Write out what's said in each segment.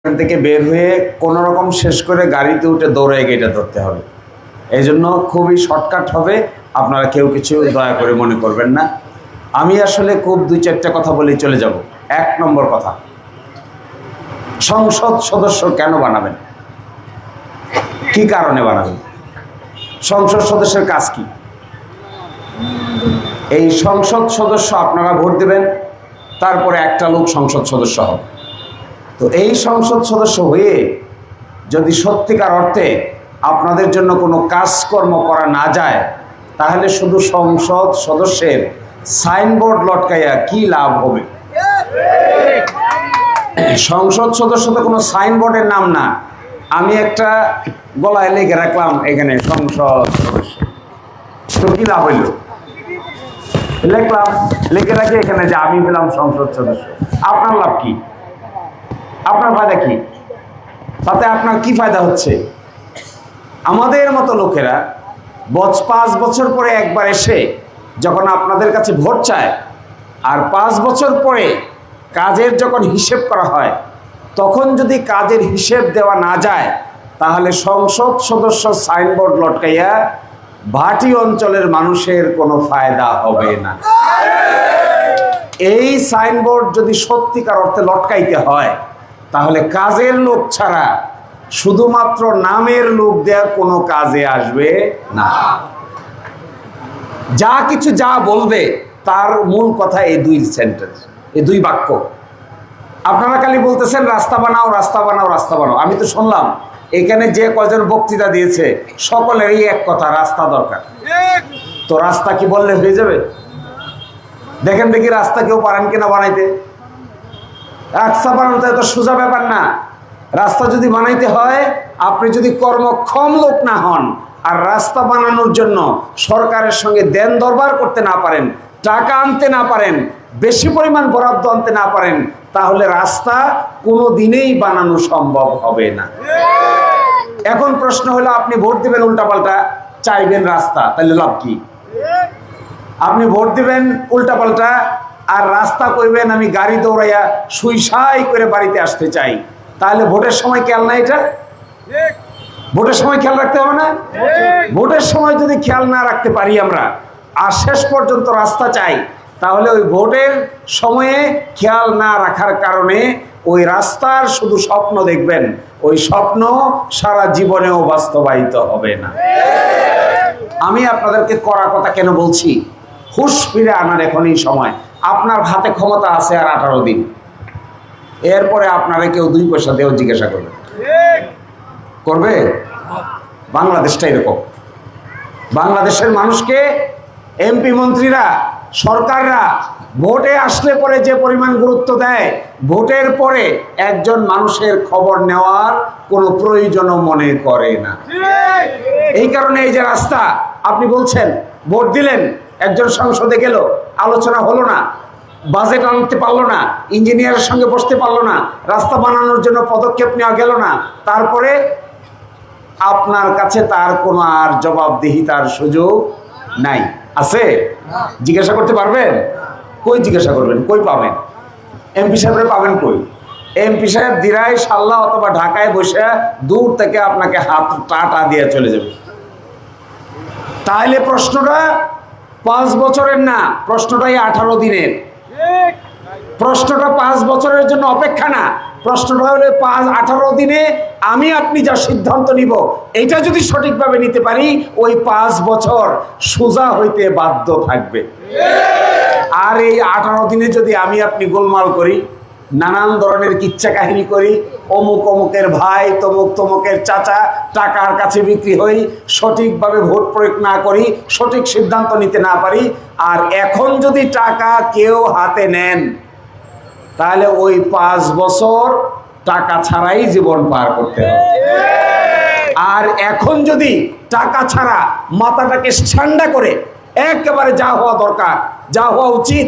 এখান থেকে বের হয়ে কোনো রকম শেষ করে গাড়িতে উঠে দৌড়ে গেটে ধরতে হবে। এই জন্য খুবই শর্টকাট হবে, আপনারা কেউ কিছু দয়া করে মনে করবেন না। আমি আসলে খুব দুই চারটা কথা বলেই চলে যাব। এক নম্বর কথা, সংসদ সদস্য কেন বানাবেন, কি কারণে বানাবেন, সংসদ সদস্যের কাজ কি? এই সংসদ সদস্য আপনারা ভোট দেবেন, তারপরে একটা লোক সংসদ সদস্য হবে। তো এই সংসদ সদস্য হয়ে যদি সত্যিকার অর্থে আপনাদের জন্য কোনো কাজকর্ম করা না যায়, তাহলে শুধু সংসদ সদস্যের সাইনবোর্ড লটকাইয়া কি লাভ হবে? সংসদ সদস্য তো কোনো সাইনবোর্ডের নাম না। আমি একটা গলায় লিখে রাখলাম এখানে সংসদ সদস্য, তো কি লাভ হইল? লিখলাম, লিখে রাখি এখানে যে আমি হলাম সংসদ সদস্য। আপনার লাভ কি? আপনার ফায়দা কি? তাতে আপনার কি ফায়দা হচ্ছে? আমাদের মতো লোকেরা 5 বছর পরে একবার এসে যখন আপনাদের কাছে ভোট চায়, আর 5 বছর পরে কাজের যখন হিসেব করা হয়, তখন যদি কাজের হিসেব দেওয়া না যায়, তাহলে সংসদ সদস্য সাইনবোর্ড লটকাইয়া ভাটি অঞ্চলের মানুষের কোনো ফায়দা হবে না। এই সাইনবোর্ড যদি সত্যিকার অর্থে লটকাইতে হয়, তাহলে কাজের লোক ছাড়া শুধুমাত্র নামের লোক দেওয়ার কোনো কাজে আসবে না। যা কিছু যা বলবে তার মূল কথা এই দুই সেন্টেন্স, এই দুই বাক্য। আপনারা খালি বলতেছেন রাস্তা বানাও, রাস্তা বানাও, রাস্তা বানাও। আমি তো শুনলাম এখানে যে কয়জন বক্তৃতা দিয়েছে সকলেরই এক কথা, রাস্তা দরকার। তো রাস্তা কি বললে হয়ে যাবে? দেখেন দেখি রাস্তা কেউ পারেন কিনা বানাইতে। রাস্তা বানাতে তো সোজা ব্যাপার না। রাস্তা যদি বানাইতে হয়, আপনি যদি কর্মক্ষম লোক না হন, আর রাস্তা বানানোর জন্য সরকারের সঙ্গে দেন দরবার করতে না পারেন, টাকা আনতে না পারেন, বেশি পরিমাণ বরাদ্দ আনতে না পারেন, তাহলে রাস্তা কোনো দিনেই বানানো সম্ভব হবে না। এখন প্রশ্ন হলো, আপনি ভোট দিবেন উল্টাপাল্টা, চাইবেন রাস্তা, তাহলে লাভ কি? আপনি ভোট দিবেন উল্টাপাল্টা আর রাস্তা কইবেন আমি গাড়ি দৌড়াইয়া সুইসাই করে বাড়িতে আসতে চাই, তাহলে ভোটের সময় খেয়াল না? এটা ভোটের সময় খেয়াল রাখতে হবে না? ভোটের সময় যদি খেয়াল না রাখতে পারি আমরা, আর শেষ পর্যন্ত রাস্তা চাই, তাহলে ওই ভোটের সময়ে খেয়াল না রাখার কারণে ওই রাস্তার শুধু স্বপ্ন দেখবেন, ওই স্বপ্ন সারা জীবনেও বাস্তবায়িত হবে না। আমি আপনাদেরকে কড়া কথা কেন বলছি? হুঁশ ফিরে আনার এখনই সময়। আপনার হাতে ক্ষমতা আছে আর 18 দিন। এরপরে আপনারা কেউ 2 পয়সা দিয়েও জিজ্ঞাসা করবে, করবে? বাংলাদেশটা এরকম। বাংলাদেশের মানুষকে এমপি মন্ত্রীরা, সরকাররা ভোটে আসলে পরে যে পরিমাণ গুরুত্ব দেয়, ভোটের পরে একজন মানুষের খবর নেওয়ার কোনো প্রয়োজনও মনে করে না। এই কারণে এই যে রাস্তা, আপনি বলছেন ভোট দিলেন, একজন সংসদে গেল, আলোচনা হলো না, বাজেট আনতে পারলো না, ইঞ্জিনিয়ারের সঙ্গে বসতে পারলো না, রাস্তা বানানোর জন্য পদক্ষেপ নেওয়া গেল না, তারপরে আপনার কাছে তার কোনো আর জবাবদিহিতার সুযোগ নাই। আছে? জিজ্ঞাসা করতে পারবেন? কই জিজ্ঞাসা করবেন? কই পাবেন? এমপি সাহেবের পাবেন কই? এমপি সাহেব দিরাই সাল্লা অথবা ঢাকায় বসে দূর থেকে আপনাকে হাত টাটা দিয়ে চলে যাবে। তাহলে প্রশ্নটা 5 বছরের না, প্রশ্নটাই 18 দিনের। প্রশ্নটা 5 বছরের জন্য অপেক্ষা না, প্রশ্নটা হলে 18 দিনে আমি আপনি যা সিদ্ধান্ত নিব, এটা যদি সঠিকভাবে নিতে পারি, ওই 5 বছর সোজা হইতে বাধ্য থাকবে। আর এই 18 দিনে যদি আমি আপনি গোলমাল করি, নানান ধরনের কিচ্ছা কাহিনী করি, অমুক অমুকের ভাই, তমুক তমুকের চাচা, টাকার কাছে বিক্রি হই, সঠিকভাবে ভোট প্রয়োগ না করি, সঠিক সিদ্ধান্ত নিতে না পারি, আর এখন যদি টাকা কেউ হাতে নেন, তাহলে ওই 5 বছর টাকা ছাড়াই জীবন পার করতে হবে। আর এখন যদি টাকা ছাড়া মাথাটাকে ঠান্ডা করে একেবারে যা হওয়া দরকার, যা হওয়া উচিত,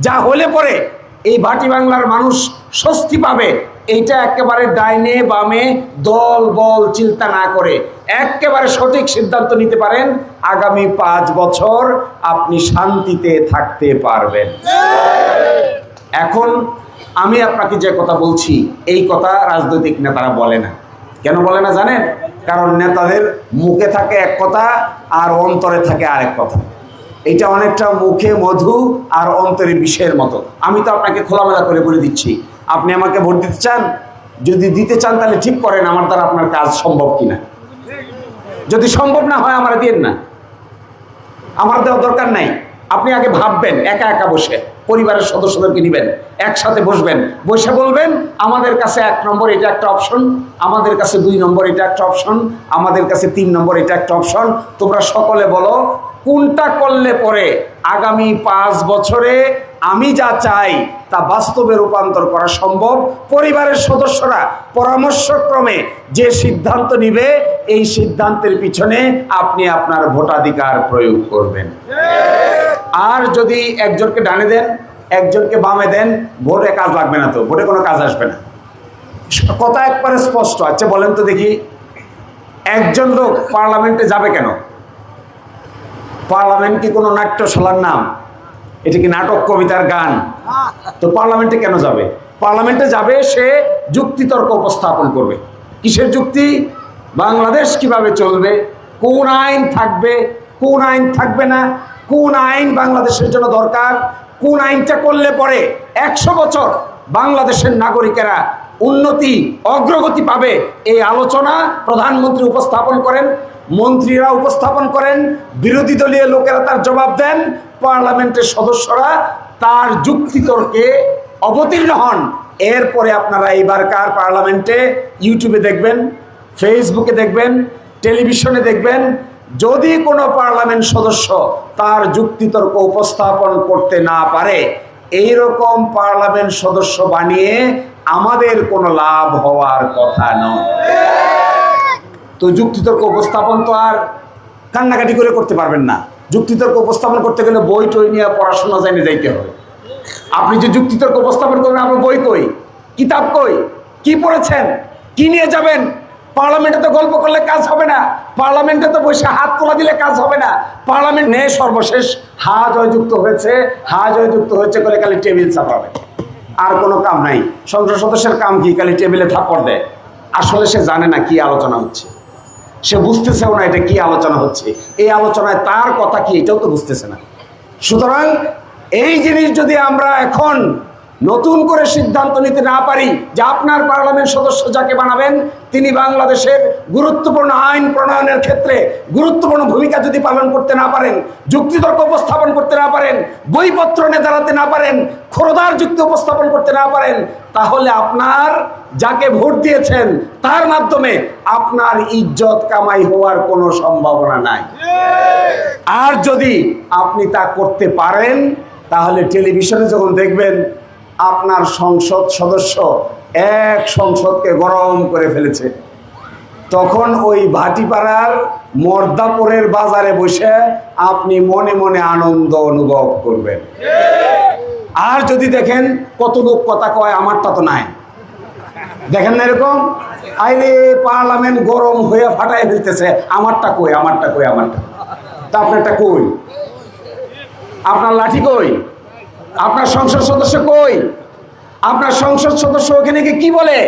যা হলে পরে এই ভাটি বাংলার মানুষ স্বস্তি পাবে, এইটা একেবারে ডাইনে বামে দল বল চিন্তা না করে একেবারে সঠিক সিদ্ধান্ত নিতে পারেন, আগামী 5 বছর আপনি শান্তিতে থাকতে পারবেন। এখন আমি আপনাকে যে কথা বলছি এই কথা রাজনৈতিক নেতারা বলে না। কেন বলে না জানেন? কারণ নেতাদের মুখে থাকে এক কথা আর অন্তরে থাকে আরেক কথা। এটা অনেকটা মুখে মধু আর অন্তরে বিষের মতো। আমি তো আপনাকে খোলামেলা করে বলে দিচ্ছি, আপনি আমাকে ভোট দিতে চান, যদি দিতে চান তাহলে ঠিক করেন আমার দ্বারা আপনার কাজ সম্ভব কিনা। যদি সম্ভব না হয় আমার দিয়েন না, আমার দেওয়ার দরকার নাই। আপনি আগে ভাববেন, একা একা বসে পরিবারের সদস্যদেরকে নেবেন, একসাথে বসবেন, বসে বলবেন আমাদের কাছে 1 নম্বর এটা একটা অপশন, আমাদের কাছে 2 নম্বর এটা একটা অপশন, আমাদের কাছে 3 নম্বর এটা একটা অপশন। তোমরা সকলে বলো কোনটা করলে পরে আগামী 5 বছরে আমি যা চাই তা বাস্তবে রূপান্তর করা সম্ভব। পরিবারের সদস্যরা পরামর্শক্রমে যে সিদ্ধান্ত নিবে এই সিদ্ধান্তের পিছনে আপনি আপনার ভোটাধিকার প্রয়োগ করবেন। আর যদি একজনকে ডানে দেন একজনকে বামে দেন, ভোটে কাজ লাগবে না, তো ভোটে কোনো কাজ আসবে না। কথা একবারে স্পষ্ট। আচ্ছা বলেন তো দেখি, একজন লোক পার্লামেন্টে যাবে কেন? পার্লামেন্ট কি কোনো নাট্যশালার নাম? এটা কি নাটক, কবিতার গান? তো পার্লামেন্টে কেন যাবে? পার্লামেন্টে যাবে সে যুক্তিতর্ক উপস্থাপন করবে। কিসের যুক্তি? বাংলাদেশ কিভাবে চলবে, কোন আইন থাকবে, কোন আইন থাকবে না, কোন আইন বাংলাদেশের জন্য দরকার, কোন আইনটা করলে পরে 100 বছর বাংলাদেশের নাগরিকেরা উন্নতি অগ্রগতি পাবে। এই আলোচনা প্রধানমন্ত্রী উপস্থাপন করেন, মন্ত্রীরা উপস্থাপন করেন, বিরোধী দলীয় লোকেরা তার জবাব দেন, পার্লামেন্টের সদস্যরা তার যুক্তিতর্কে অবতীর্ণ হন। এরপরে আপনারা এইবারকার পার্লামেন্টে ইউটিউবে দেখবেন, ফেসবুকে দেখবেন, টেলিভিশনে দেখবেন, যদি কোনো পার্লামেন্ট সদস্য তার যুক্তিতর্ক উপস্থাপন করতে না পারে, এইরকম পার্লামেন্ট সদস্য বানিয়ে আমাদের কোনো লাভ হওয়ার কথা নয়। তো যুক্তিতর্ক উপস্থাপন তো আর কান্নাকাটি করে করতে পারবেন না। যুক্তিতর্ক উপস্থাপন করতে গেলে বই টই নিয়ে পড়াশোনা জানে যাইতে হবে। আপনি যে যুক্তিতর্ক উপস্থাপন করবেন, আপনার বই কই, কিতাব কই, কি পড়েছেন, কি নিয়ে যাবেন? পার্লামেন্টে তো গল্প করলে কাজ হবে না, পার্লামেন্টে তো বসে হাত তোলা দিলে কাজ হবে না। পার্লামেন্ট নিয়ে সর্বশেষ হা জয়যুক্ত হয়েছে, হা জয়যুক্ত হয়েছে করে খালি টেবিল চাপাবে, আর কোনো কাম নাই। সংসদ সদস্যের কাম কি? খালি টেবিলে থাপ্পড় দেয়। আসলে সে জানে না কি আলোচনা হচ্ছে, সে বুঝতেছেও না এটা কি আলোচনা হচ্ছে, এই আলোচনায় তার কথা কি এটাও তো বুঝতেছে না। সুতরাং এই জিনিস যদি আমরা এখন নতুন করে সিদ্ধান্ত নিতে না পারি যে আপনার পার্লামেন্ট সদস্য যাকে বানাবেন তিনি বাংলাদেশের গুরুত্বপূর্ণ আইন প্রণয়নের ক্ষেত্রে গুরুত্বপূর্ণ ভূমিকা যদি পালন করতে না পারেন, যুক্তিতর্ক উপস্থাপন করতে না পারেন, বইপত্র নিয়ে দাঁড়াতে না পারেন, খোরদার যুক্তি উপস্থাপন করতে না পারেন, তাহলে আপনার যাকে ভোট দিয়েছেন তার মাধ্যমে আপনার ইজ্জত কামাই হওয়ার কোনো সম্ভাবনা নাই। আর যদি আপনি তা করতে পারেন তাহলে টেলিভিশনে যখন দেখবেন আপনার সংসদ সদস্য এক সংসদকে গরম করে ফেলেছে, তখন ওই ভাটিপাড়ার মর্দাপুরের বাজারে বসে আপনি মনে মনে আনন্দ অনুভব করবেন। আর যদি দেখেন কত লোক কথা কয় আমারটা তো নাই, দেখেন না এরকম, আইরে পার্লামেন্ট গরম হয়ে ফাটাই ফেলতেছে, আমারটা কই, আমারটা কই, আমারটা। তা আপনারটা কই? আপনার লাঠি কই? আপনার সংসদ সদস্য কই? আপনার সংসদ সদস্য ওখানে কি বলে?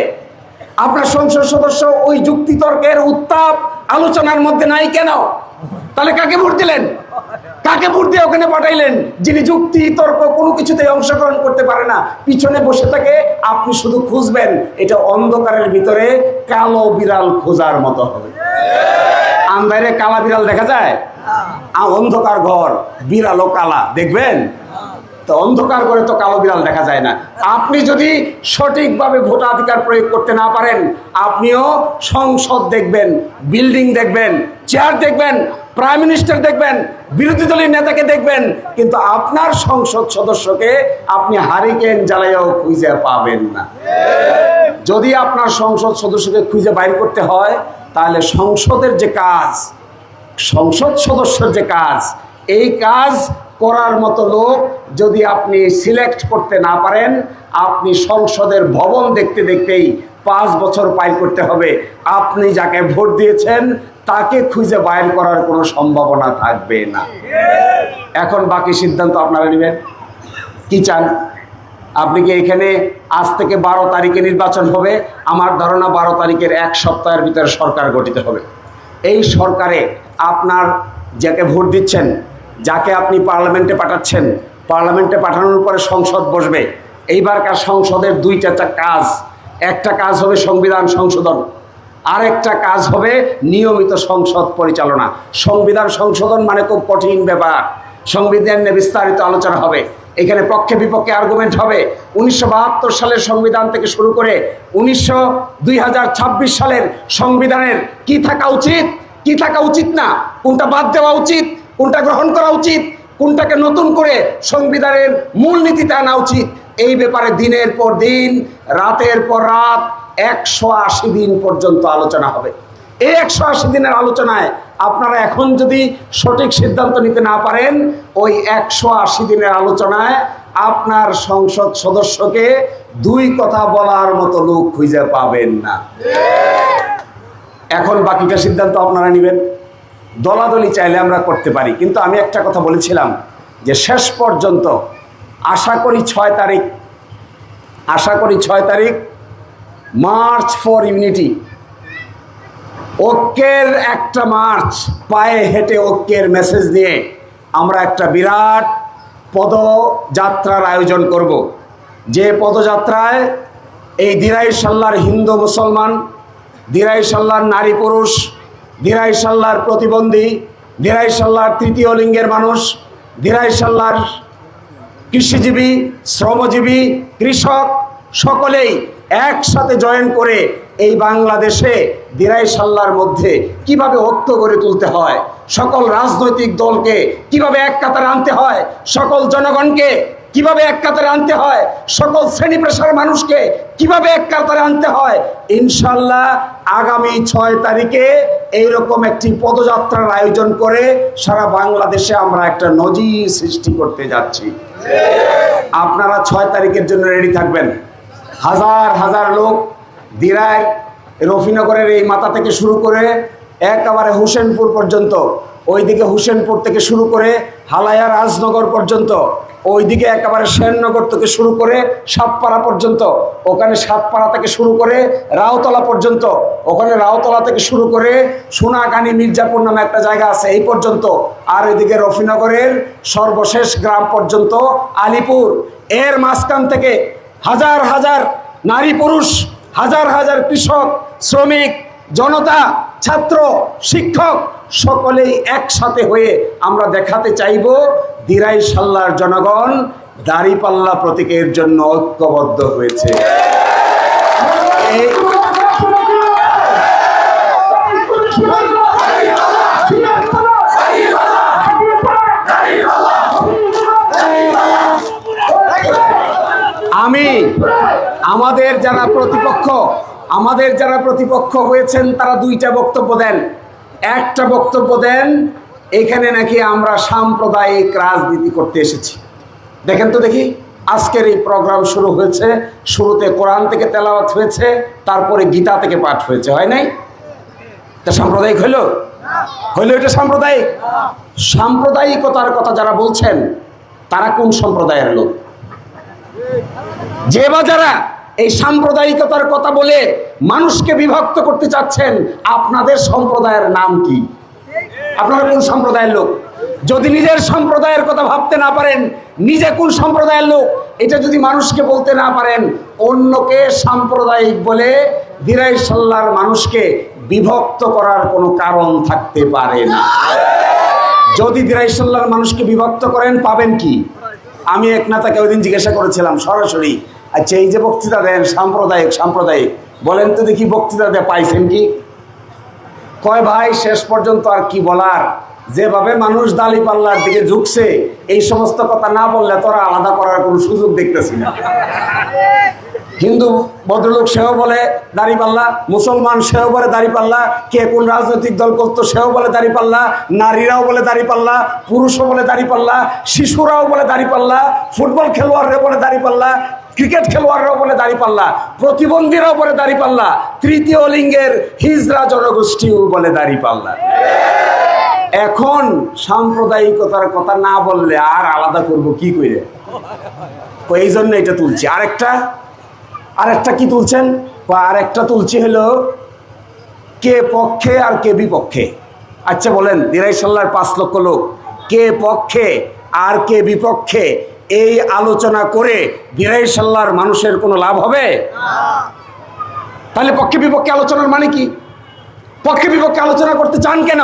আপনার সংসদ সদস্য ওই যুক্তিতর্কের উত্তাপ আলোচনার মধ্যে নাই কেন? তাহলে কাকে ভোট দিলেন? কাকে ভোট দিয়ে ওখানে পাঠাইলেন যিনি যুক্তি তর্ক কোনো কিছুতেই অংশগ্রহণ করতে পারে না, পিছনে বসে থাকে? আপনি শুধু খুঁজবেন, এটা অন্ধকারের ভিতরে কালো বিড়াল খোঁজার মতো হবে। আন্ধারে কালা বিড়াল দেখা যায়? অন্ধকার ঘর, বিড়ালও কালা, দেখবেন তো? অন্ধকার করে তো কালো বিড়াল দেখা যায় না। আপনি যদি সঠিকভাবে ভোটাধিকার প্রয়োগ করতে না পারেন, আপনিও সংসদ দেখবেন, বিল্ডিং দেখবেন, চেয়ার দেখবেন, প্রাইম মিনিস্টার দেখবেন, বিরোধী দলের নেতাকে দেখবেন, কিন্তু আপনার সংসদ সদস্যকে আপনি হারিকেন জ্বালাইয়াও খুঁজে পাবেন না। যদি আপনার সংসদ সদস্যকে খুঁজে বাইর করতে হয় তাহলে সংসদের যে কাজ, সংসদ সদস্যের যে কাজ, এই কাজ করার মতো লোক যদি আপনি সিলেক্ট করতে না পারেন, আপনি সংসদের ভবন দেখতে দেখতেই 5 বছর পার করতে হবে। আপনি যাকে ভোট দিয়েছেন তাকে খুঁজে বাইর করার কোনো সম্ভাবনা থাকবে না। এখন বাকি সিদ্ধান্ত আপনারা নেবেন। কি চান? আপনি কি এখানে আজ থেকে 12 তারিখে নির্বাচন হবে? আমার ধারণা 12 তারিখের এক সপ্তাহের ভিতরে সরকার গঠিত হবে। এই সরকারে আপনার যাকে ভোট দিচ্ছেন, যাকে আপনি পার্লামেন্টে পাঠাচ্ছেন, পার্লামেন্টে পাঠানোর পরে সংসদ বসবে। এইবারকার সংসদের দুইটা কাজ, একটা কাজ হবে সংবিধান সংশোধন, আরেকটা কাজ হবে নিয়মিত সংসদ পরিচালনা। সংবিধান সংশোধন মানে খুব কঠিন ব্যাপার। সংবিধান নিয়ে বিস্তারিত আলোচনা হবে, এখানে পক্ষে বিপক্ষে আর্গুমেন্ট হবে। 1972 সালের সংবিধান থেকে শুরু করে 2026 সালের সংবিধানের কি থাকা উচিত, কি থাকা উচিত না, কোনটা বাদ দেওয়া উচিত, কোনটা গ্রহণ করা উচিত, কোনটাকে নতুন করে সংবিধানের মূলনীতিতে আনা উচিত, এই ব্যাপারে দিনের পর দিন, রাতের পর রাত 180 দিন পর্যন্ত আলোচনা হবে। এই 180 দিনের আলোচনায় আপনারা এখন যদি সঠিক সিদ্ধান্ত নিতে না পারেন, ওই 180 দিনের আলোচনায় আপনার সংসদ সদস্যকে দুই কথা বলার মতো লোক খুঁজে পাবেন না। এখন বাকিটা সিদ্ধান্ত আপনারা নেবেন। দলাদলি চাইলে আমরা করতে পারি, কিন্তু আমি একটা কথা বলেছিলাম যে শেষ পর্যন্ত আশা করি 6 তারিখ মার্চ ফর ইউনিটি, ঐক্যের একটা মার্চ, পায়ে হেঁটে ঐক্যের মেসেজ নিয়ে আমরা একটা বিরাট পদযাত্রার আয়োজন করব। যে পদযাত্রায় এই দিরাইশাল্লার হিন্দু মুসলমান, দিরাইশাল্লার নারী পুরুষ, দিরাইশাল্লার প্রতিবন্ধী, দিরাইশাল্লার তৃতীয় লিঙ্গের মানুষ, দিরাইশাল্লার কৃষিজীবী, শ্রমজীবী, কৃষক সকলেই একসাথে জয়েন করে এই বাংলাদেশে দিরাইশাল্লার মধ্যে কিভাবে ঐক্য গড়ে তুলতে হয়, সকল রাজনৈতিক দলকে কিভাবে এক কাতারে আনতে হয়, সকল জনগণকে কিভাবে এক কাতারে আনতে হয়, সকল শ্রেণী পেশার মানুষকে কিভাবে এক কাতারে আনতে হয়, ইনশাল্লাহ আগামী 6 তারিখে এইরকম একটি পদযাত্রার আয়োজন করে সারা বাংলাদেশে আমরা একটা নজির সৃষ্টি করতে যাচ্ছি। আপনারা 6 তারিখের জন্য রেডি থাকবেন। হাজার হাজার লোক দিরাই রফিনগরের এই মাথা থেকে শুরু করে একেবারে হোসেনপুর পর্যন্ত, ওইদিকে হোসেনপুর থেকে শুরু করে হালায়া রাজনগর পর্যন্ত, ওইদিকে একেবারে সেননগর থেকে শুরু করে সাতপাড়া পর্যন্ত, ওখানে সাতপাড়া থেকে শুরু করে রাউতলা পর্যন্ত, ওখানে রাউতলা থেকে শুরু করে সোনাগানি মির্জাপুর নামে একটা জায়গা আছে এই পর্যন্ত, আর এদিকে রফিনগরের সর্বশেষ গ্রাম পর্যন্ত আলিপুর। এর মাঝখান থেকে হাজার হাজার নারী পুরুষ, হাজার হাজার কৃষক, শ্রমিক, জনতা, ছাত্র, শিক্ষক সকলেই একসাথে হয়ে আমরা দেখাতে চাইব দিরাইশাল্লার জনগণ দাঁড়িপাল্লা প্রতীকের জন্য ঐক্যবদ্ধ হয়েছে। আমি আমাদের যারা প্রতিপক্ষ হয়েছেন তারা দুইটা বক্তব্য দেন। একটা বক্তব্য দেন এখানে নাকি আমরা সাম্প্রদায়িক রাজনীতি করতে এসেছি। দেখেন তো দেখি, আজকের এই প্রোগ্রাম শুরু হয়েছে, শুরুতে কোরআন থেকে তেলাওয়াত হয়েছে, তারপরে গীতা থেকে পাঠ হয়েছে, হয় নাই? তা সাম্প্রদায়িক হইল? এটা সাম্প্রদায়িক? সাম্প্রদায়িকতার কথা যারা বলছেন তারা কোন সম্প্রদায়ের লোক? যে বা যারা এই সাম্প্রদায়িকতার কথা বলে মানুষকে বিভক্ত করতে চাচ্ছেন, আপনাদের সম্প্রদায়ের নাম কি? আপনারা কোন সম্প্রদায়ের লোক? যদি নিজের সম্প্রদায়ের কথা ভাবতে না পারেন, নিজে কোন সম্প্রদায়ের লোক এটা যদি মানুষকে বলতে না পারেন, অন্যকে সাম্প্রদায়িক বলে দিরাইশাল্লার মানুষকে বিভক্ত করার কোনো কারণ থাকতে পারে না। যদি দিরাইশাল্লার মানুষকে বিভক্ত করেন পাবেন কি? আমি এক নেতাকে ওই দিন জিজ্ঞাসা করেছিলাম সরাসরি, আচ্ছা এই যে বক্তৃতা দেন সাম্প্রদায়িক বলেন তো দেখি বক্তৃতা দিয়ে পাইছেন কি? কয় ভাই শেষ পর্যন্ত আর কি বলার, যেভাবে মানুষ দাঁড়িপাল্লার দিকে ঝুঁকছে এই সমস্ত কথা না বললে তোরা আলাদা করার কোনো সুযোগ দেখতেছি না। হিন্দু ভদ্রলোক সেও বলে দাঁড়িপাল্লা, মুসলমান সেও বলে দাঁড়িপাল্লা, কে কোন রাজনৈতিক দল করতো সেও বলে দাঁড়িপাল্লা, নারীরাও বলে দাঁড়িপাল্লা, পুরুষও বলে দাঁড়িপাল্লা, শিশুরাও বলে দাঁড়িপাল্লা, ফুটবল খেলোয়াড়রাও বলে দাঁড়িপাল্লা, ক্রিকেট খেলোয়াড়রাও বলে দাঁড়িপাল্লা, প্রতিবন্ধীরাও বলে দাঁড়িপাল্লা, তৃতীয় লিঙ্গের হিজড়া জনগোষ্ঠীও বলে দাঁড়িপাল্লা। এখন সাম্প্রদায়িকতার কথা না বললে আর আলাদা করব কি করে? এই জন্য এটা তুলছি। আরেকটা কি তুলছেন? আরেকটা তুলছি হলো কে পক্ষে আর কে বিপক্ষে। আচ্ছা বলেন, দিরাইশাল্লার 5 লক্ষ লোক কে পক্ষে আর কে বিপক্ষে এই আলোচনা করে দিরাইশাল্লার মানুষের কোনো লাভ হবে? তাহলে পক্ষে বিপক্ষে আলোচনার মানে কি? পক্ষে বিপক্ষে আলোচনা করতে চান কেন?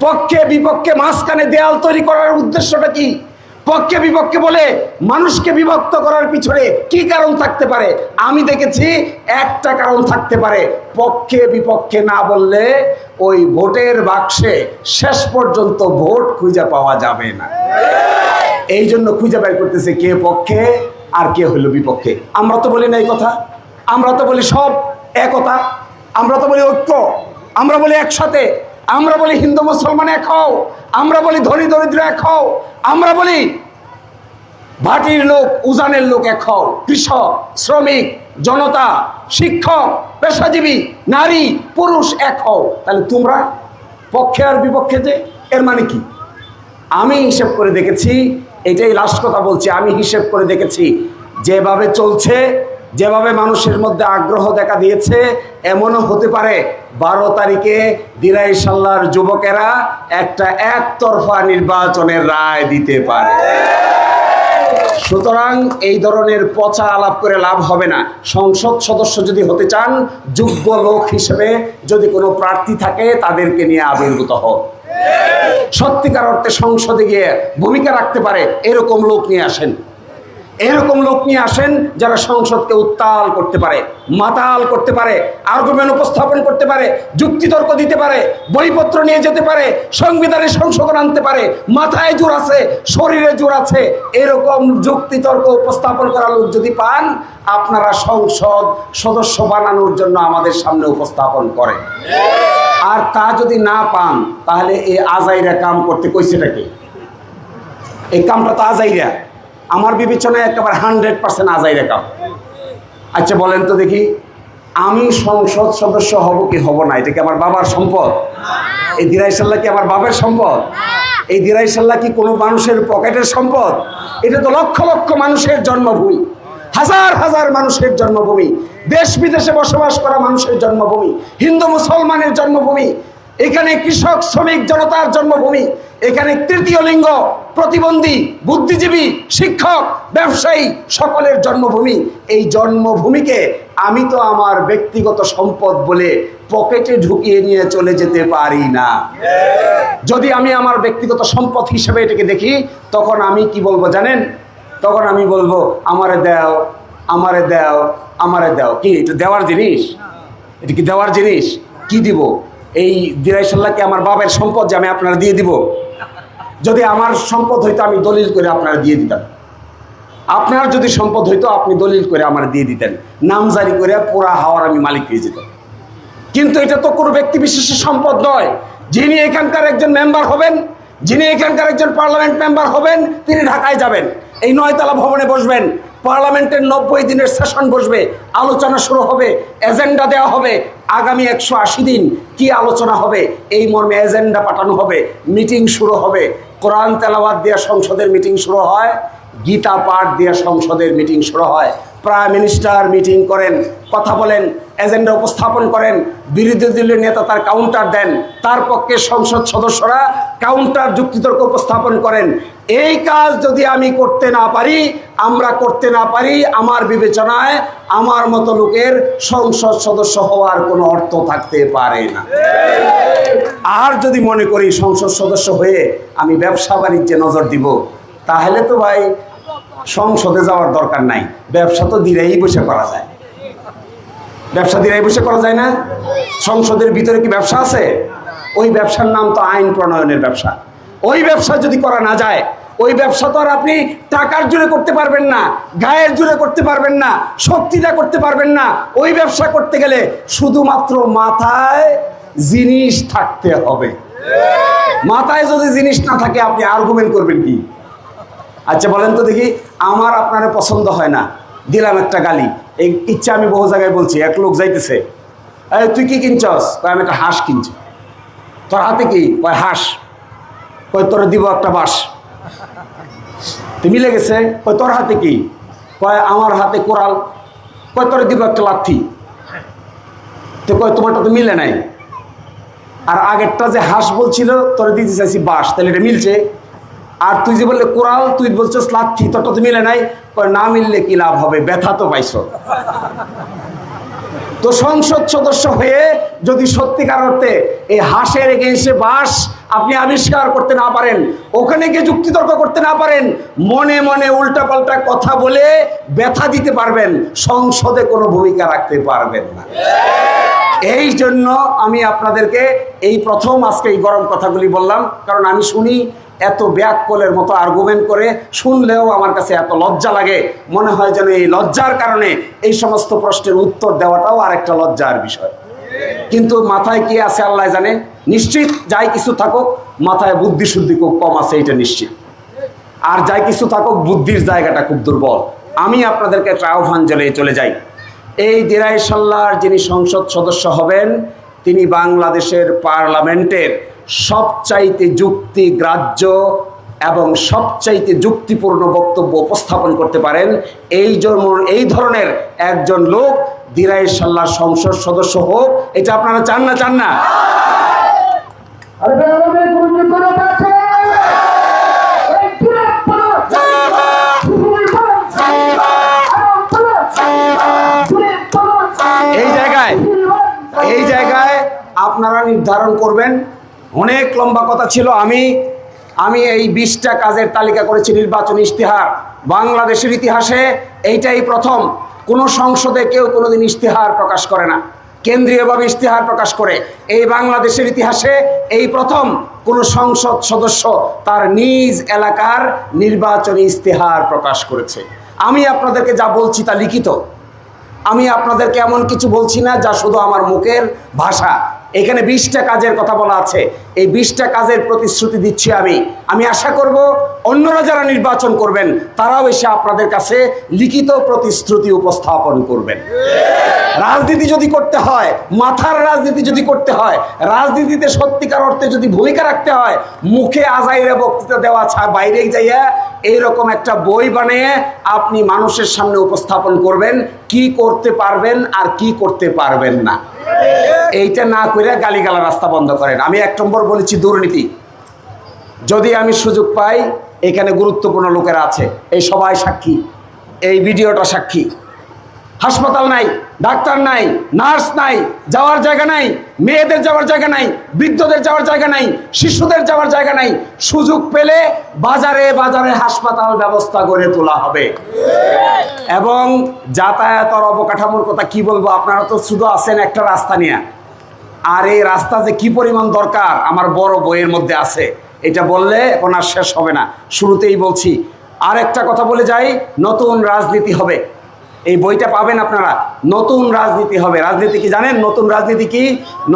পক্ষে বিপক্ষে মাঝখানে দেয়াল তৈরি করার উদ্দেশ্যটা কি? পক্ষে বিপক্ষে বলে মানুষকে বিভক্ত করার পিছনে কি কারণ থাকতে পারে? আমি দেখেছি একটা কারণ থাকতে পারে। পক্ষে বিপক্ষে না বললে ওই ভোটের বাক্সে শেষ পর্যন্ত ভোট খুঁজে পাওয়া যাবে না। এই জন্য খুঁজে বের করতেছে কে পক্ষে আর কে হলো বিপক্ষে। আমরা তো বলি না এই কথা, আমরা তো বলি সব একতা, আমরা তো বলি ঐক্য, আমরা বলি একসাথে, আমরা বলি হিন্দু মুসলমান এক হও, আমরা বলি ধনী দরিদ্র এক হও, আমরা বলি ভাটির লোক উজানের লোক এক হও, কৃষক শ্রমিক জনতা শিক্ষক পেশাজীবী নারী পুরুষ এক হও। তাহলে তোমরা পক্ষে আর বিপক্ষে যে, এর মানে কি? আমি হিসেব করে দেখেছি, এটাই লাস্ট কথা বলছি, আমি হিসেব করে দেখেছি যেভাবে চলছে, যেভাবে মানুষের মধ্যে আগ্রহ দেখা দিয়েছে, এমনও হতে পারে 12 তারিখে দিরাইশাল্লার যুবকেরা একটা একতরফা নির্বাচনের রায় দিতে পারে। সুতরাং এই ধরনের পচা আলাপ করে লাভ হবে না। সংসদ সদস্য যদি হতে চান, যোগ্য লোক হিসেবে যদি কোনো প্রার্থী থাকে তাদেরকে নিয়ে আবির্ভূত হোক। সত্যিকার অর্থে সংসদে গিয়ে ভূমিকা রাখতে পারে এরকম লোক নিয়ে আসেন, এরকম লোক নিয়ে আসেন যারা সংসদকে উত্তাল করতে পারে, মাতাল করতে পারে, আর্গুমেন্ট উপস্থাপন করতে পারে, যুক্তিতর্ক দিতে পারে, বইপত্র নিয়ে যেতে পারে, সংবিধানে সংশোধন আনতে পারে, মাথায় জোর আছে, শরীরে জোর আছে। এরকম যুক্তিতর্ক উপস্থাপন করা লোক যদি পান, আপনারা সংসদ সদস্য বানানোর জন্য আমাদের সামনে উপস্থাপন করেন। আর তা যদি না পান, তাহলে এই আজাইরা কাম করতে কইছেটাকে? এই কামটা তো আজাইরা, আমার বিবেচনায় একেবারে 100% আজাইরা কাম। আচ্ছা বলেন তো দেখি, আমি সংসদ সদস্য হব কি হব না, এটা কি আমার বাবার সম্পদ? এই দিরাইশাল্লাহ কি আমার বাবার সম্পদ? এই দিরাইশাল্লাহ কি কোনো মানুষের পকেটের সম্পদ? এটা তো লক্ষ লক্ষ মানুষের জন্মভূমি, হাজার হাজার মানুষের জন্মভূমি, দেশ বিদেশে বসবাস করা মানুষের জন্মভূমি, হিন্দু মুসলমানের জন্মভূমি, এখানে কৃষক শ্রমিক জনতার জন্মভূমি, এখানে তৃতীয় লিঙ্গ প্রতিবন্ধী বুদ্ধিজীবী শিক্ষক ব্যবসায়ী সকলের জন্মভূমি। এই জন্মভূমিকে আমি তো আমার ব্যক্তিগত সম্পদ বলে পকেটে ঢুকিয়ে নিয়ে চলে যেতে পারি না। যদি আমি আমার ব্যক্তিগত সম্পদ হিসেবে এটাকে দেখি, তখন আমি কি বলবো জানেন? তখন আমি বলবো আমারে দাও, আমারে দাও, আমারে দাও। কি এটা দেওয়ার জিনিস? এটা কি দেওয়ার জিনিস? কি দিব? এই দিরাইশাল্লাহকে আমার বাবার সম্পদ যে আমি আপনারা দিয়ে দিব? যদি আমার সম্পদ হইতো আমি দলিল করে আপনারা দিয়ে দিতাম। আপনার যদি সম্পদ হইতো আপনি দলিল করে আমার দিয়ে দিতেন, নামজারি করে পুরা হাওয়ার আমি মালিক হয়ে যেতাম। কিন্তু এটা তো কোনো ব্যক্তি বিশেষের সম্পদ নয়। যিনি এখানকার একজন মেম্বার হবেন, যিনি এখানকার একজন পার্লামেন্ট মেম্বার হবেন, তিনি ঢাকায় যাবেন, এই 9 তলা ভবনে বসবেন, পার্লামেন্টের 90 দিনের সেশন বসবে, আলোচনা শুরু হবে, এজেন্ডা দেওয়া হবে, আগামী 180 দিন কি আলোচনা হবে এই মর্মে এজেন্ডা পাঠানো হবে, মিটিং শুরু হবে। কোরআন তেলাওয়াত দিয়ে সংসদের মিটিং শুরু হয়, গীতা পাঠ দিয়ে সংসদের মিটিং শুরু হয়। প্রাইম মিনিস্টার মিটিং করেন, কথা বলেন, এজেন্ডা উপস্থাপন করেন, বিরোধী দলের নেতা তার কাউন্টার দেন, তার পক্ষে সংসদ সদস্যরা কাউন্টার যুক্তিতর্ক উপস্থাপন করেন। এই কাজ যদি আমি করতে না পারি, আমরা করতে না পারি, আমার বিবেচনায় আমার মতো লোকের সংসদ সদস্য হওয়ার কোনো অর্থ থাকতে পারে না। আর যদি মনে করি সংসদ সদস্য হয়ে আমি ব্যবসা বাণিজ্যে নজর দিব, তাহলে তো ভাই সংসদে যাওয়ার দরকার নাই, ব্যবসা তো দিরাই বসে করা যায়। ব্যবসা দিরাই বসে করা যায় না? সংসদের ভিতরে কি ব্যবসা আছে? ওই ব্যবসার নাম তো আইন প্রণয়নের ব্যবসা। ওই ব্যবসা যদি করা না যায়, ওই ব্যবসা তো আর আপনি টাকার জোরে করতে পারবেন না, গায়ের জোরে করতে পারবেন না, শক্তিটা করতে পারবেন না। ওই ব্যবসা করতে গেলে শুধুমাত্র মাথায় জিনিস থাকতে হবে। মাথায় যদি জিনিস না থাকে আপনি আর্গুমেন্ট করবেন কি? আচ্ছা বলেন তো দেখি, আমার আপনার পছন্দ হয় না, দিলাম একটা গালি, এই ইচ্ছা আমি বহু জায়গায় বলছি। এক লোক যাইতেছে, এই তুই কি কিনছস? আমি একটা হাঁস কিনছি। তোর হাতে কি? কয় হাঁস। কয় তোর দিব একটা বাঁশ। তুই মিলে গেছে। কয় তোর হাতে কি? কয় আমার হাতে কোরাল, কয় তোরে দিব একটা লাথি, তো কয় তোমারটা তো মিলে নাই, আর আগেরটা যে হাঁস বলছিল তোরে দিতে চাইছি বাঁশ, তাহলে এটা মিলছে, আর তুই যে বললে কোরাল তুই বলছিস লাথি, তোরটা তো মিলে নাই, কয় না মিললে কি লাভ হবে, ব্যথা তো পাইছো। তো সংসদ সদস্য হয়ে যদি সত্যিকার অর্থে এই হাঁসের এগেইনস্টে বাঁশ আপনি আবিষ্কার করতে না পারেন, ওখানে গিয়ে যুক্তিতর্ক করতে না পারেন, মনে মনে উল্টাপাল্টা কথা বলে ব্যথা দিতে পারবেন, সংসদে কোনো ভূমিকা রাখতে পারবেন না। এই জন্য আমি আপনাদেরকে এই প্রথম আজকে এই গরম কথাগুলি বললাম, কারণ আমি শুনি এত ব্যাককলের মতো আর্গুমেন্ট করে, শুনলেও আমার কাছে এত লজ্জা লাগে, মনে হয় যেন এই লজ্জার কারণে এই সমস্ত প্রশ্নের উত্তর দেওয়াটাও আরেকটা লজ্জার বিষয়। কিন্তু মাথায় কি আছে আল্লাহ জানে, নিশ্চিত যাই কিছু থাকুক মাথায় বুদ্ধি শুদ্ধি খুব কম আছে, এটা নিশ্চিত, আর যাই কিছু থাকুক বুদ্ধির জায়গাটা খুব দুর্বল। আমি আপনাদেরকে একটা আহ্বান জানিয়ে চলে যাই, এই দিরাই সাল্লাহর যিনি সংসদ সদস্য হবেন তিনি বাংলাদেশের পার্লামেন্টের সবচাইতে যুক্তিগ্রাহ্য এবং সবচাইতে যুক্তিপূর্ণ বক্তব্য উপস্থাপন করতে পারেন, এই ধরনের একজন লোক দিরাই সাল্লাহর সংসদ সদস্য হোক। এটা আপনারা চান না? চান না? এই জায়গায় আপনারা নির্ধারণ করবেন। অনেক লম্বা কথা ছিল, আমি এই 20টা কাজের তালিকা করেছি, নির্বাচনী ইশতেহার। বাংলাদেশের ইতিহাসে এইটাই প্রথম, কোনো সংসদে কেউ কোনোদিন ইশতেহার প্রকাশ করে না, কেন্দ্রীয়ভাবে ইশতেহার প্রকাশ করে। এই বাংলাদেশের ইতিহাসে এই প্রথম কোনো সংসদ সদস্য তার নিজ এলাকার নির্বাচনী ইশতেহার প্রকাশ করেছে। আমি আপনাদেরকে যা বলছি তা লিখিত, আমি আপনাদেরকে এমন কিছু বলছি না যা শুধু আমার মুখের ভাষা। এখানে 20টা কাজের কথা বলা আছে, এই 20টা কাজের প্রতিশ্রুতি দিচ্ছি আমি আশা করব অন্যরা যারা নির্বাচন করবেন তারাও এসে আপনাদের কাছে লিখিত প্রতিশ্রুতি উপস্থাপন করবেন। রাজনীতি যদি করতে হয়, মাথার রাজনীতি যদি করতে হয়, রাজনীতিতে সত্যিকার অর্থে যদি ভূমিকা রাখতে হয়, মুখে আজাইরে বক্তৃতা দেওয়া ছাড়া বাইরে যাইয়া এইরকম একটা বই বানিয়ে আপনি মানুষের সামনে উপস্থাপন করবেন কি করতে পারবেন আর কি করতে পারবেন না। এইটা না করে গালিগালা রাস্তা বন্ধ করেন। আমি 1 নম্বর বলেছি দুর্নীতি। যদি আমি সুযোগ পাই, এখানে গুরুত্বপূর্ণ লোকেরা আছে, এই সবাই সাক্ষী, এই ভিডিওটা সাক্ষী। হাসপাতাল নাই, ডাক্তার নাই, নার্স নাই, যাওয়ার জায়গা নাই, মেয়েদের যাওয়ার জায়গা নাই, বৃদ্ধদের যাওয়ার জায়গা নাই, শিশুদের যাওয়ার জায়গা নাই। সুযোগ পেলে বাজারে বাজারে হাসপাতাল ব্যবস্থা গড়ে তোলা হবে। এবং যাতায়াতের অবকাঠামোর কথা কি বলবো, আপনারা তো শুধু আছেন একটা রাস্তা নিয়ে, আর এই রাস্তা যে কি পরিমাণ দরকার আমার বড় বইয়ের মধ্যে আছে, এটা বললে এখন আর শেষ হবে না। শুরুতেই বলছি, আর একটা কথা বলে যাই, নতুন রাজনীতি হবে। এই বইটা পাবেন আপনারা, নতুন রাজনীতি হবে। রাজনীতি কি জানেন? নতুন রাজনীতি কি?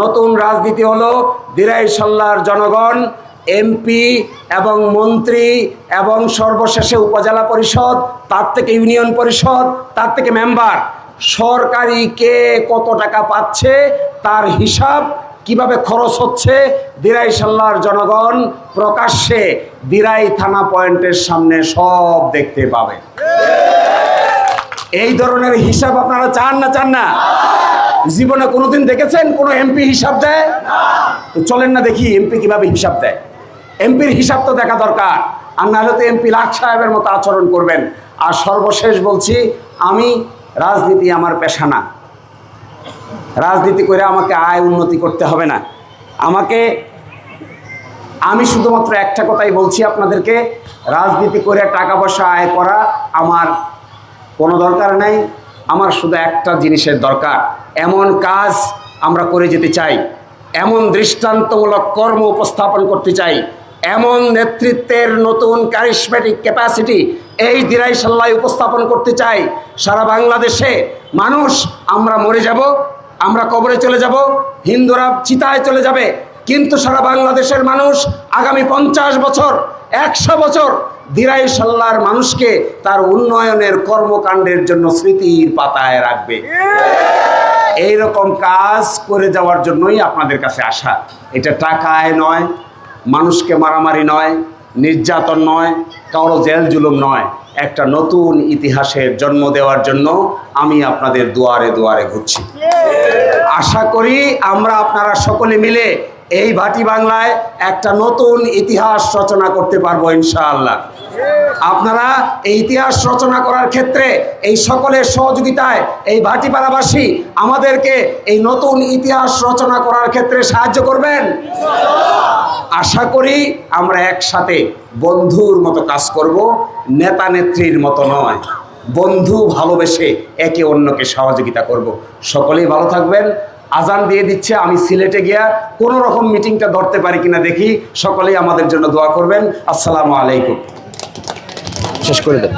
নতুন রাজনীতি হলো দিরাই সাল্লাহর জনগণ, এমপি এবং মন্ত্রী এবং সর্বশেষে উপজেলা পরিষদ, তার থেকে ইউনিয়ন পরিষদ, তার থেকে মেম্বার, সরকারি কে কত টাকা পাচ্ছে তার হিসাব, কিভাবে খরচ হচ্ছে, দিরাই সাল্লাহর জনগণ প্রকাশ্যে দিরাই থানা পয়েন্টের সামনে সব দেখতে পাবে। এই ধরনের হিসাব আপনারা চান না? চান না? জীবনে কোনোদিন দেখেছেন কোনো এমপি হিসাব দেয়? তো চলেন না দেখি এমপি কিভাবে হিসাব দেয়। এমপির হিসাব তো দেখা দরকার, আর নাহলে তো এমপি লাট সাহেবের মতো আচরণ করবেন। আর সর্বশেষ বলছি, আমি রাজনীতি আমার পেশা না। রাজনীতি করে আমাকে আয় উন্নতি করতে হবে না। আমি শুধুমাত্র একটা কথাই বলছি আপনাদেরকে, রাজনীতি করে টাকা পয়সা আয় করা আমার কোনো দরকার নাই। আমার শুধু একটা জিনিসের দরকার, এমন কাজ আমরা করে যেতে চাই, এমন দৃষ্টান্তমূলক কর্ম উপস্থাপন করতে চাই, এমন নেতৃত্বের নতুন ক্যারিসমেটিক ক্যাপাসিটি এই দিরাই সাল্লাহ উপস্থাপন করতে চাই। সারা বাংলাদেশে মানুষ, আমরা মরে যাব, আমরা কবরে চলে যাব, হিন্দুরা চিতায় চলে যাবে, কিন্তু সারা বাংলাদেশের মানুষ আগামী 50 বছর 100 বছর দিরাই সাল্লাহর মানুষকে তার উন্নয়নের কর্মকাণ্ডের জন্য স্মৃতির পাতায় রাখবে। এইরকম কাজ করে যাওয়ার জন্যই আপনাদের কাছে আসা। এটা টাকায় নয়, মানুষকে মারামারি নয়, নির্যাতন নয়, কারো জেল জুলুম নয়, একটা নতুন ইতিহাসের জন্ম দেওয়ার জন্য আমি আপনাদের দুয়ারে দুয়ারে ঘুরছি। আশা করি আমরা আপনারা সকলে মিলে এই ভাটি বাংলায় একটা নতুন ইতিহাস রচনা করতে পারবো ইনশাআল্লাহ। আপনারা এই ইতিহাস রচনা করার ক্ষেত্রে এই সকলের সহযোগিতায় এই ভাটিপাড়াবাসী আমাদেরকে এই নতুন ইতিহাস রচনা করার ক্ষেত্রে সাহায্য করবেন। আশা করি আমরা একসাথে বন্ধুর মতো কাজ করব, নেতা নেত্রীর মতো নয়। বন্ধু ভালোবেসে একে অন্যকে সহযোগিতা করব। সকলেই ভালো থাকবেন। আজান দিয়ে দিচ্ছে, আমি সিলেটে গিয়া কোনো রকম মিটিংটা ধরতে পারি কিনা দেখি। সকলেই আমাদের জন্য দোয়া করবেন। আসসালামু আলাইকুম। শেষ করে দেন।